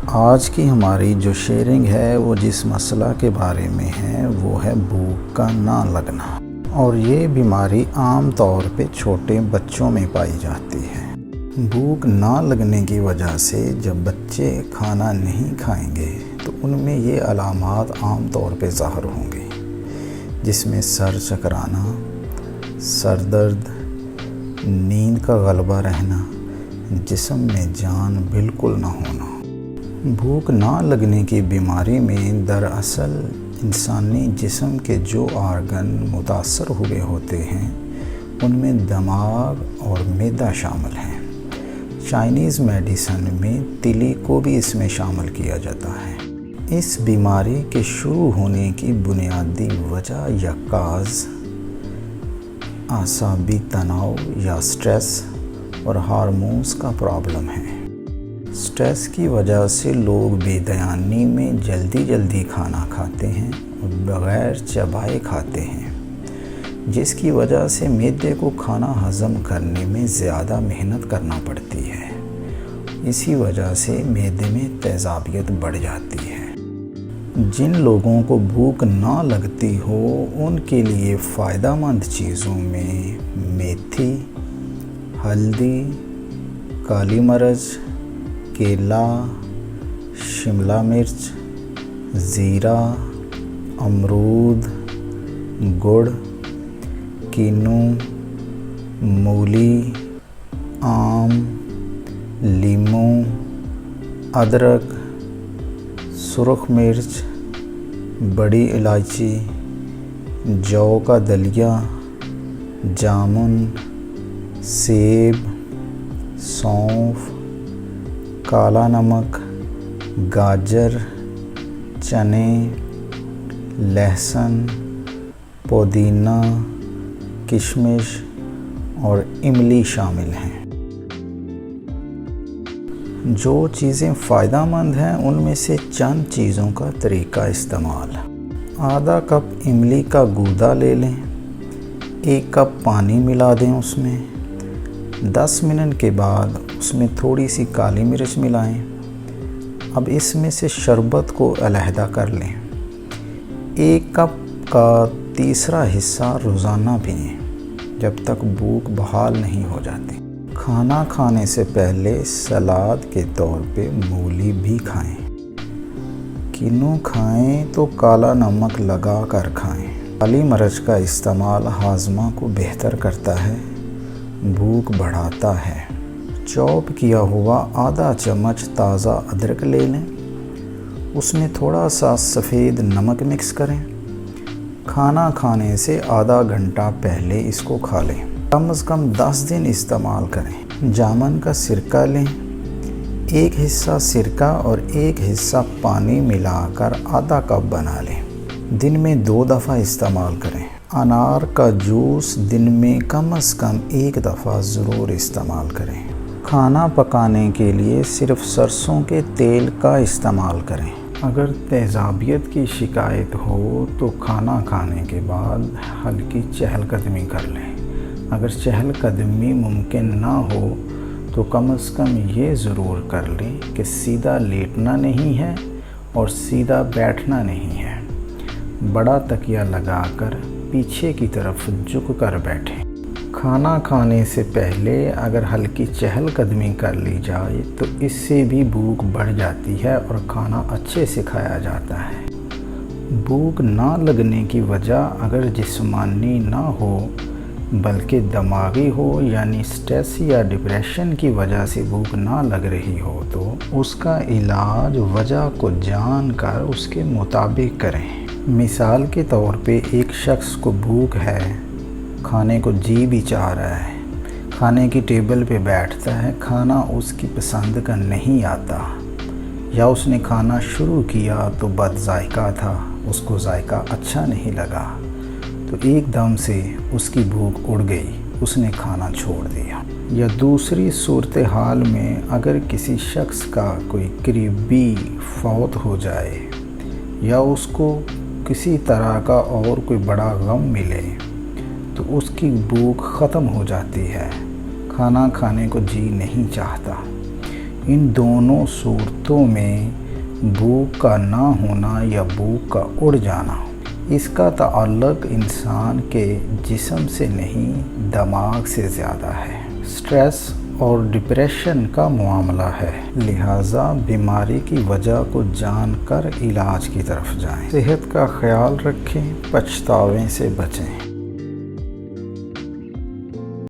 آج کی ہماری جو شیئرنگ ہے وہ جس مسئلہ کے بارے میں ہے وہ ہے بھوک کا نہ لگنا، اور یہ بیماری عام طور پہ چھوٹے بچوں میں پائی جاتی ہے۔ بھوک نہ لگنے کی وجہ سے جب بچے کھانا نہیں کھائیں گے تو ان میں یہ علامات عام طور پہ ظاہر ہوں گے، جس میں سر چکرانا، سر درد، نیند کا غلبہ رہنا، جسم میں جان بالکل نہ ہونا۔ بھوک نہ لگنے کی بیماری میں دراصل انسانی جسم کے جو آرگن متاثر ہوئے ہوتے ہیں ان میں دماغ اور معدہ شامل ہیں۔ چائنیز میڈیسن میں تلی کو بھی اس میں شامل کیا جاتا ہے۔ اس بیماری کے شروع ہونے کی بنیادی وجہ یا کاز اعصابی تناؤ یا سٹریس اور ہارمونز کا پرابلم ہے۔ سٹریس کی وجہ سے لوگ بے دھیانی میں جلدی کھانا کھاتے ہیں اور بغیر چبائے کھاتے ہیں، جس کی وجہ سے معدے کو کھانا ہضم کرنے میں زیادہ محنت کرنا پڑتی ہے۔ اسی وجہ سے معدے میں تیزابیت بڑھ جاتی ہے۔ جن لوگوں کو بھوک نہ لگتی ہو ان کے لیے فائدہ مند چیزوں میں میتھی، ہلدی، کالی مرچ، کیلا، شملہ مرچ، زیرہ، امرود، گڑ، کینو، مولی، آم، لیموں، ادرک، سرخ مرچ، بڑی الائچی، جو کا دلیا، جامن، سیب، سونف، کالا نمک، گاجر، چنے، لہسن، پودینہ، کشمش اور املی شامل ہیں۔ جو چیزیں فائدہ مند ہیں ان میں سے چند چیزوں کا طریقہ استعمال۔ آدھا کپ املی کا گودا لے لیں، 1 کپ پانی ملا دیں، اس میں 10 منٹ کے بعد اس میں تھوڑی سی کالی مرچ ملائیں۔ اب اس میں سے شربت کو علیحدہ کر لیں۔ 1 کپ کا تیسرا حصہ روزانہ پئیں جب تک بھوک بحال نہیں ہو جاتی۔ کھانا کھانے سے پہلے سلاد کے طور پہ مولی بھی کھائیں۔ کینو کھائیں تو کالا نمک لگا کر کھائیں۔ کالی مرچ کا استعمال ہاضمہ کو بہتر کرتا ہے، بھوک بڑھاتا ہے۔ چاپ کیا ہوا آدھا چمچ تازہ ادرک لے لیں، اس میں تھوڑا سا سفید نمک مکس کریں۔ کھانا کھانے سے آدھا گھنٹہ پہلے اس کو کھا لیں۔ کم از کم 10 دن استعمال کریں۔ جامن کا سرکہ لیں، 1 حصہ سرکہ اور 1 حصہ پانی ملا کر آدھا کپ بنا لیں۔ دن میں 2 دفعہ استعمال کریں۔ انار کا جوس دن میں کم از کم 1 دفعہ ضرور استعمال کریں۔ کھانا پکانے کے لیے صرف سرسوں کے تیل کا استعمال کریں۔ اگر تیزابیت کی شکایت ہو تو کھانا کھانے کے بعد ہلکی چہل قدمی کر لیں۔ اگر چہل قدمی ممکن نہ ہو تو کم از کم یہ ضرور کر لیں کہ سیدھا لیٹنا نہیں ہے اور سیدھا بیٹھنا نہیں ہے۔ بڑا تکیہ لگا کر پیچھے کی طرف جھک کر بیٹھیں۔ کھانا کھانے سے پہلے اگر ہلکی چہل قدمی کر لی جائے تو اس سے بھی بھوک بڑھ جاتی ہے اور کھانا اچھے سے کھایا جاتا ہے۔ بھوک نہ لگنے کی وجہ اگر جسمانی نہ ہو بلکہ دماغی ہو، یعنی سٹریس یا ڈپریشن کی وجہ سے بھوک نہ لگ رہی ہو تو اس کا علاج وجہ کو جان کر اس کے مطابق کریں۔ مثال کے طور پہ ایک شخص کو بھوک ہے، کھانے کو جی بھی چاہ رہا ہے، کھانے کی ٹیبل پہ بیٹھتا ہے، کھانا اس کی پسند کا نہیں آتا، یا اس نے کھانا شروع کیا تو بد ذائقہ تھا، اس کو ذائقہ اچھا نہیں لگا، تو ایک دم سے اس کی بھوک اڑ گئی، اس نے کھانا چھوڑ دیا۔ یا دوسری صورتحال میں اگر کسی شخص کا کوئی قریبی فوت ہو جائے یا اس کو کسی طرح کا اور کوئی بڑا غم ملے تو اس کی بھوک ختم ہو جاتی ہے، کھانا کھانے کو جی نہیں چاہتا۔ ان دونوں صورتوں میں بھوک کا نہ ہونا یا بھوک کا اڑ جانا، اس کا تعلق انسان کے جسم سے نہیں دماغ سے زیادہ ہے۔ سٹریس اور ڈپریشن کا معاملہ ہے، لہٰذا بیماری کی وجہ کو جان کر علاج کی طرف جائیں۔ صحت کا خیال رکھیں، پچھتاوے سے بچیں۔